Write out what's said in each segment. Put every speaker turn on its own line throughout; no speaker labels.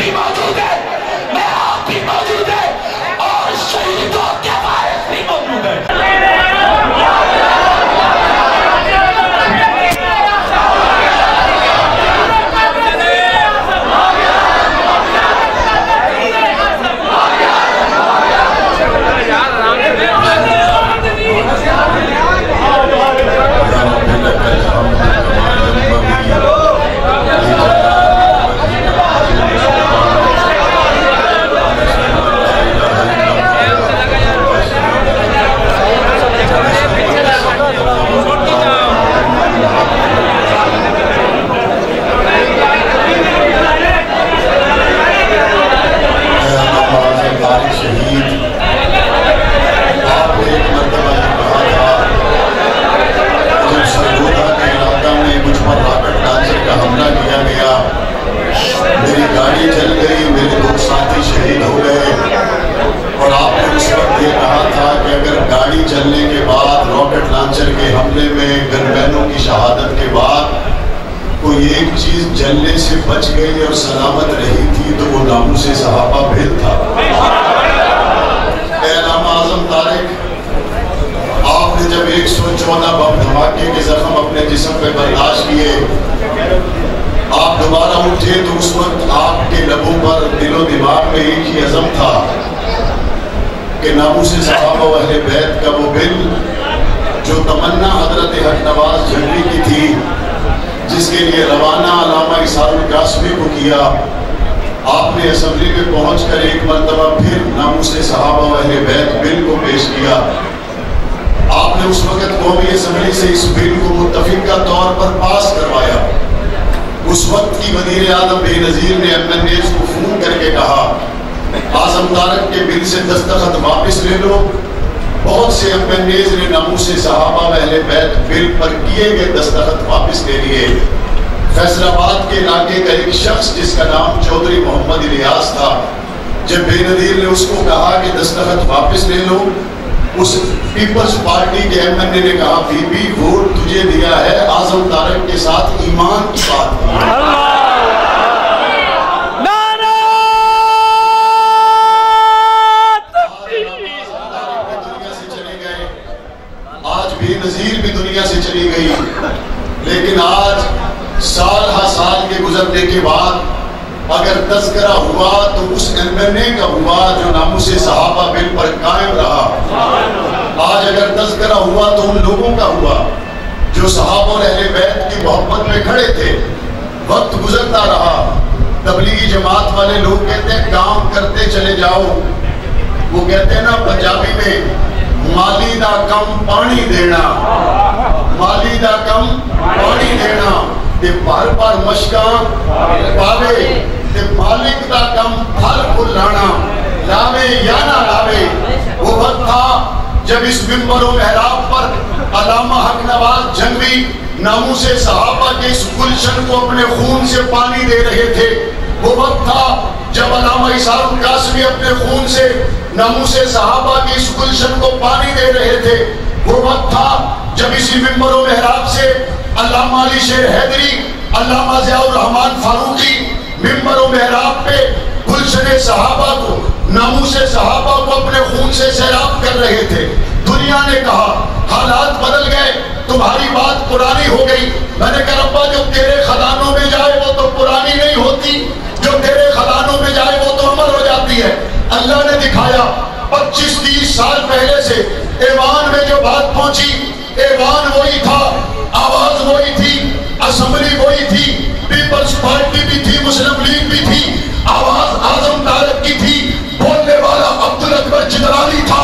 بھی موجود ہے، میں آپ بھی موجود ہے، اور شہیدوں کے وارث بھی موجود ہے۔
جلنے سے بچ گئی اور سلامت رہی تھی تو وہ ناموس صحابہ بھیل تھا۔ اے علامہ اعظم طارق، آپ نے جب 114 بم دھماکے کے زخم اپنے جسم پہ برداشت کیے، آپ دوبارہ اٹھے تو اس وقت آپ کے لبوں پر دل و دماغ میں ایک ہی عزم تھا کہ ناموس صحابہ و اہل بیت کا وہ بل جو تمنا حضرت حق نواز جھنگوی کی تھی، جس کے لیے روانہ علامہ اسحاق القاسمی کو کیا، آپ نے اسمبلی میں پہنچ کر ایک مرتبہ پھر ناموس صحابہ و اہل بیت بل کو پیش کیا۔ آپ نے اس وقت قومی اسمبلی سے اس بل کو متفقہ طور پر پاس کروایا۔ اس وقت کی وزیر اعظم بے نظیر نے MNAs کو فون کر کے کہا، اعظم طارق کے بل سے دستخط واپس لے لو۔ بہت سے MNAs نے ناموس صحابہ و اہل بیت بل پر کیے گئے دستخط واپس لے لیے۔ فیصل آباد کے علاقے کا ایک شخص جس کا نام چودھری محمد الیاس تھا، جب بے نظیر نے اس کو کہا کہ دستخط واپس لے لو، اس پیپلز پارٹی کے MNA نے کہا، بی بی ووٹ تجھے دیا ہے، اعظم طارق کے ساتھ ایمان کی بات کی۔ نظیر بھی دنیا سے چلی گئی، لیکن آج سال ہا سال کے گزرنے کے بعد اگر تذکرہ ہوا تو اس MNA کا ہوا جو ناموس صحابہ بل پر قائم رہا۔ آج اگر تذکرہ ہوا تو ان لوگوں کا ہوا جو صحابہ اور اہل بیت کی محبت میں کھڑے تھے۔ وقت گزرتا رہا، تبلیغی جماعت والے لوگ کہتے ہیں کام کرتے چلے جاؤ، وہ کہتے ہیں نا پنجابی میں، مالی دا کم پانی دینا، مالی دا کم پانی دینا، تے بار بار مشکاں پاوے، تے مالک دا کم پھل پھل لانا، لاوے یا نہ لاوے۔ وہ وقت تھا جب اس منبر و محراب پر علامہ حق نواز جھنگوی ناموس صحابہ کے اس گلشن کو اپنے خون سے پانی دے رہے تھے۔ وہ وقت تھا جب علامہ اسحاق القاسمی اپنے خون سے ناموس صحابہ کی اس گلشن کو پانی دے رہے تھے۔ وہ وقت تھا جب اسی منبر و محراب سے علامہ علی شیر حیدری، علامہ ضیاء الرحمن فاروقی منبر و محراب پہ گلشن صحابہ کو، ناموس صحابہ کو اپنے خون سے سیراب کر رہے تھے۔ دنیا نے کہا حالات بدل گئے، تمہاری بات پرانی ہو گئی۔ میں نے کہا ربا جو تیرے خزانوں میں جائے وہ تو پرانی نہیں ہوتی، جو تیرے خزانوں میں جائے وہ تو عمر ہو جاتی ہے۔ اللہ نے دکھایا 25-30 سال پہلے سے ایوان میں جو بات پہنچی، ایوان وہی تھا، آواز وہی تھی، اسمبلی وہی تھی، پیپلز پارٹی بھی تھی، مسلم لیگ بھی تھی، آواز اعظم طارق کی تھی، بولنے والا عبدالاکبر چترالی تھا،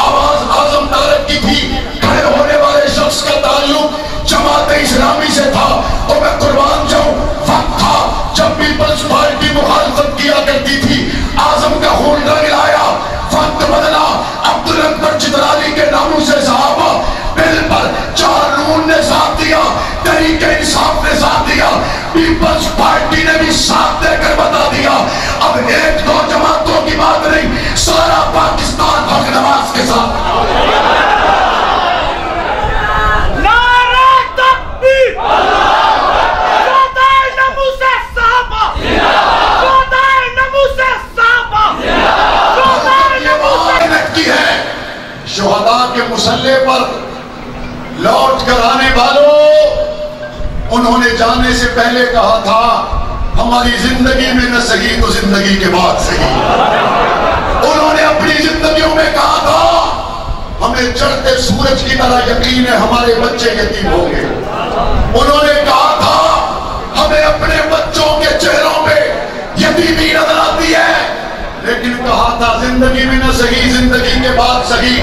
آواز اعظم طارق کی تھی، کھڑے ہونے والے شخص کا تعلق جماعت اسلامی سے تھا۔ اور میں قربان جاؤں، وقت تھا جب پیپلز پارٹی مخالفت کیا کرتی تھی، اعظم کا خون رنگ لایا، وقت بدلا، عبدالاکبر چترالی کے ناموس صحابہ بل پر 4 نون نے ساتھ دیا، تحریک انصاف نے ساتھ دیا، پیپلز پارٹی نے بھی ساتھ دے کر بتا دیا اب 1-2 جماعتوں کی بات نہیں، سارا پاکستان حق نواز کے ساتھ۔ پہلے کہا تھا ہماری زندگی میں نہ سہی تو زندگی کے بعد سہی. انہوں نے اپنی زندگیوں میں کہا تھا ہمیں چڑھتے سورج کی طرح یقین ہے ہمارے بچے یتیم ہوں گے. انہوں نے کہا تھا ہمیں اپنے بچوں کے چہروں پہ یتیمی نظر آتی ہے، لیکن کہا تھا زندگی میں نہ سہی زندگی کے بعد سہی.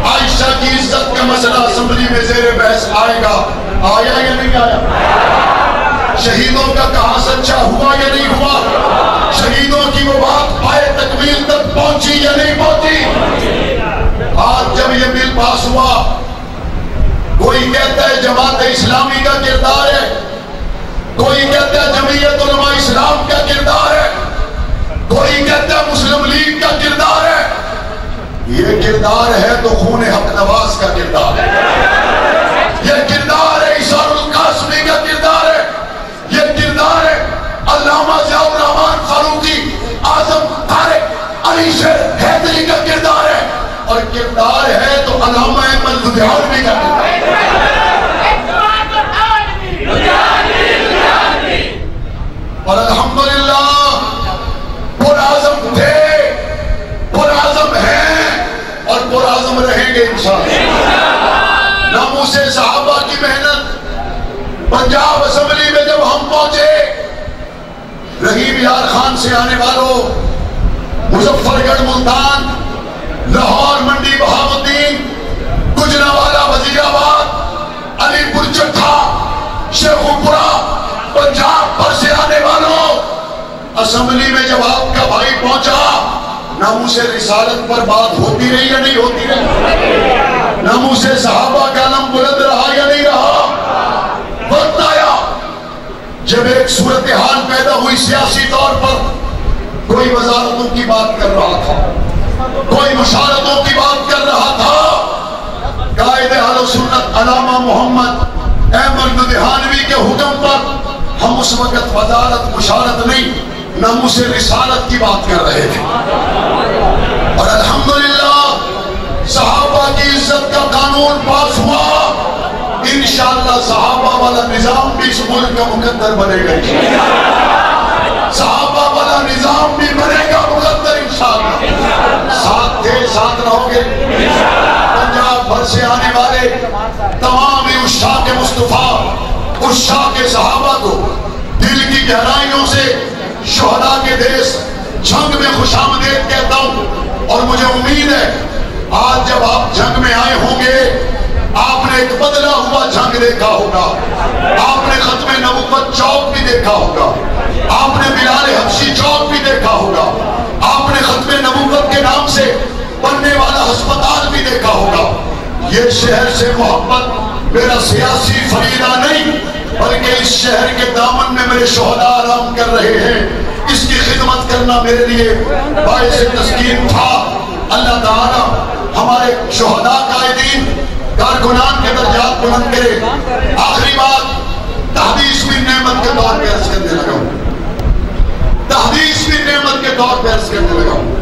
عائشہ کی عزت کا مسئلہ اسمبلی میں زیر بحث آئے گا، آیا یا نہیں آیا؟ شہیدوں کا کہاں سچا ہوا یا نہیں ہوا؟ شہیدوں کی وہ بات پائے تکمیل تک پہنچی یا نہیں پہنچی؟ آج جب یہ بل پاس ہوا، کوئی کہتا ہے جماعت اسلامی کا کردار ہے، کوئی کہتا ہے جمعیت علماء اسلام کا کردار ہے، کوئی کہتا ہے مسلم لیگ کا کردار ہے. یہ کردار ہے تو خون حق نواز کا کردار ہے، یہ کردار ہے اشار القاسمی کا کردار ہے، یہ کردار ہے علامہ ضیاء الرحمن فاروقی، اعظم طارق علی شیر حیدری کا کردار ہے، اور کردار ہے تو علامہ احمد لدھیانوی کا کردار ہے. اور الحمدللہ پرعزم تھے، پرعزم ہیں اور پرعزم رہیں گے انشاءاللہ. ناموس صحابہ کی محنت. پنجاب اسمبلی میں جب ہم پہنچے، رحیم یار خان سے آنے والوں، مظفر گڑھ ملتان، لاہور منڈی بہاؤالدین، گجرانوالہ وزیر آباد، علی پور چٹھا، شیخوپورہ، پنجاب پر سے آنے والوں، اسمبلی میں جب آپ کا بھائی پہنچا، ناموس رسالت پر بات ہوتی رہی یا نہیں ہوتی رہی؟ ناموس صحابہ کا علم بلند رہا یا نہیں رہا؟ وقت آیا جب ایک صورتحال پیدا ہوئی سیاسی طور پر، کوئی وزارتوں کی بات کر رہا تھا، کوئی مشارتوں کی بات کر رہا تھا. قائد اہل سنت علامہ محمد احمد لدھیانوی کے حکم پر ہم اس وقت وزارت مشارت نہیں، ناموس رسالت کی بات کر رہے تھے. اور الحمدللہ صحابہ کی عزت کا قانون پاس ہوا. انشاءاللہ صحابہ والا نظام بھی اس ملک کا مقدر بنے گا، صحابہ والا نظام بھی بنے گا مقدر انشاءاللہ. ساتھ تھے، ساتھ رہو گے. پنجاب بھر سے آنے والے تمام عشاق مصطفیٰ، عشاق صحابہ کو دل کی گہرائیوں سے شہداء کے دیس جنگ میں خوش آمدید کہتا ہوں. اور مجھے امید ہے آج جب آپ جنگ میں آئے ہوں گے، آپ نے ایک بدلا ہوا جنگ دیکھا ہوگا، آپ نے ختم نبوت چوک بھی دیکھا ہوگا، آپ نے بلال حبشی چوک بھی دیکھا ہوگا، آپ نے ختم نبوت کے نام سے بننے والا ہسپتال بھی دیکھا ہوگا. یہ شہر سے محبت میرا سیاسی فریضہ نہیں، بلکہ اس شہر کے دامن میں میرے شہداء آرام کر رہے ہیں، اس کی خدمت کرنا میرے لیے باعث تسکین تھا. اللہ تعالیٰ ہمارے شہداء قائدین کارکنان کے درجات بلند کرے. آخری بات تحدیث بھی نعمت کے طور پہ عرض کرنے لگا ہوں، تحدیث بھی نعمت کے طور پہ عرض کرنے لگا ہوں.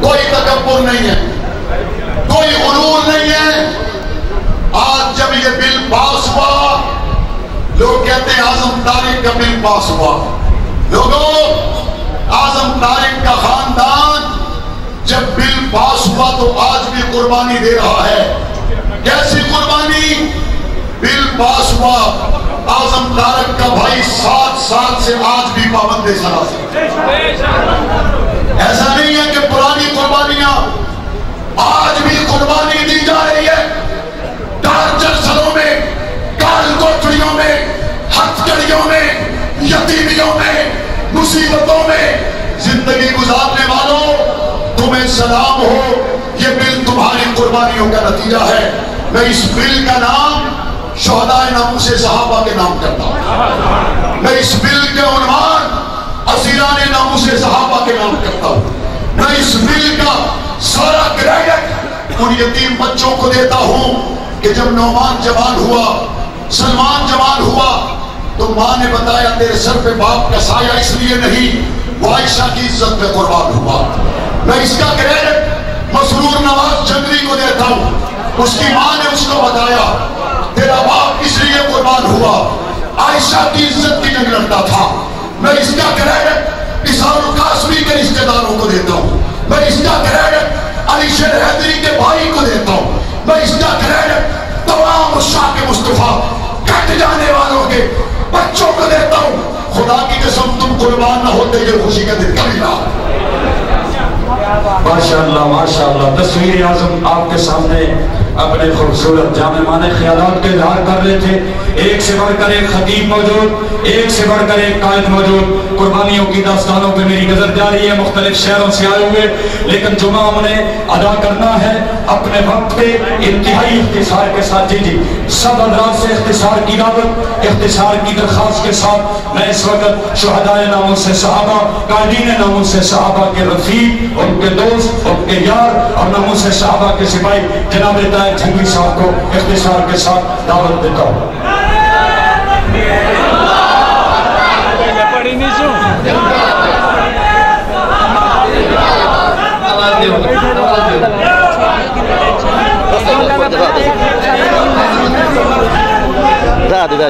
کوئی تکبر نہیں ہے، کوئی غرور نہیں ہے. آج جب یہ بل پاس ہوا، لوگ کہتے ہیں اعظم طارق کا بل پاس ہوا. لوگوں، اعظم طارق کا خاندان جب بل پاس ہوا تو آج بھی قربانی دے رہا ہے. کیسی قربانی؟ بل پاس ہوا، اعظم طارق کا بھائی 7 سال سے آج بھی پابند سلاسل. ایسا نہیں ہے کہ پرانی قربانیاں، آج بھی قربانی دی جا رہی ہے. ٹارچر سلوں میں، کال کوٹڑیوں میں، ہتھکڑیوں میں، یتیمیوں میں، مصیبتوں میں زندگی گزارنے والوں، تمہیں سلام ہو. یہ بل تمہاری قربانیوں کا نتیجہ ہے. میں اس بل کا نام شہداء ناموس صحابہ کے نام کرتا ہوں. میں اس بل کے عنوان اسیران ناموس صحابہ کے نام کرتا ہوں. میں اس بل کا سارا کریڈٹ ان یتیم بچوں کو دیتا ہوں کہ جب نعمان جوان ہوا، سلمان جوان ہوا، تو ماں نے بتایا تیرے سر پہ باپ کا سایہ اس لیے نہیں، وہ عائشہ کی عزت پہ قربان ہوا. میں اس کا کریڈٹ مسرور نواز جنگلی کو دیتا ہوں. اس کی ماں نے اس کو بتایا تیرا باپ اس لیے قربان ہوا عائشہ کی عزت کی جنگ لڑتا تھا. میں اس کا کریڈٹ نثار القاسمی کے رشتہ داروں کو دیتا ہوں. میں اس کا کریڈٹ علی شیر حیدری کے بھائی کو دیتا ہوں. میں اس کا کریڈٹ تمام عشاق مصطفیٰ کٹ جانے والوں کے بچوں کو دیتا ہوں. خدا کی قسم تم قربان نہ ہوتے یہ خوشی کا دن کبھی نہ.
ماشاءاللہ ماشاءاللہ. تصویر اعظم آپ کے سامنے اپنے خوبصورت جامع معنی خیالات کے اظہار کر رہے تھے. ایک سے بڑھ کر ایک خطیب موجود, ایک سے بڑھ کر ایک قائد موجود. قربانیوں کی داستانوں پہ میری نظر جاری ہے, مختلف شہروں سے آئے ہوئے, لیکن جمعہ انہیں ادا کرنا ہے اپنے وقت پہ انتہائی اختصار کے ساتھ. جی سب حضرات سے اختصار کی دعوت, اختصار کی درخواست کے ساتھ میں اس وقت شہدائے ناموں سے صحابہ, قائدین ناموں سے صحابہ کے رفیق, ان کے دوست, ان کے یار اور ناموں سے صحابہ کے سپاہی جناب طاہر جھنگوی صاحب کو اختصار کے ساتھ دعوت دیتا ہوں.
Dá, dá, dá.